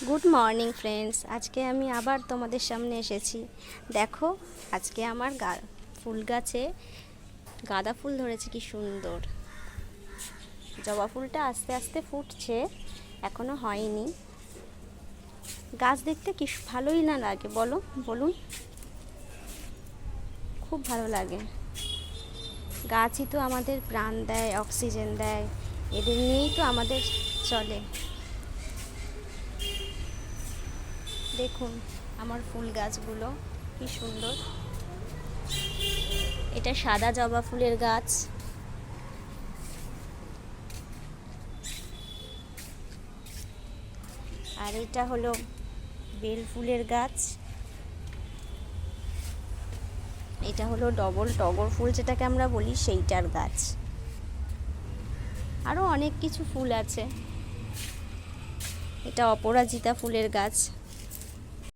Good morning friends, আজকে আমি আবার তোমাদের সামনে এসেছি। দেখো, আজকে আমার ফুল গাছে গাঁদা ফুল ধরেছে, কি সুন্দর। জবা ফুলটা আস্তে আস্তে ফুটছে, এখনো হয়নি। গাছ দেখতে কি ভালোই না লাগে বলুন। খুব ভালো লাগে। গাছই তো আমাদের প্রাণ দেয়, অক্সিজেন দেয়, এদের নিয়েই তো আমাদের চলে। দেখুন আমার ফুল গাছগুলো কি সুন্দর। এটা সাদা জবা ফুলের গাছ, আর এটা হলো বেল ফুলের গাছ। এটা হলো ডবল টগর ফুল, যেটাকে আমরা বলি, সেইটার গাছ। আরও অনেক কিছু ফুল আছে। এটা অপরাজিতা ফুলের গাছ।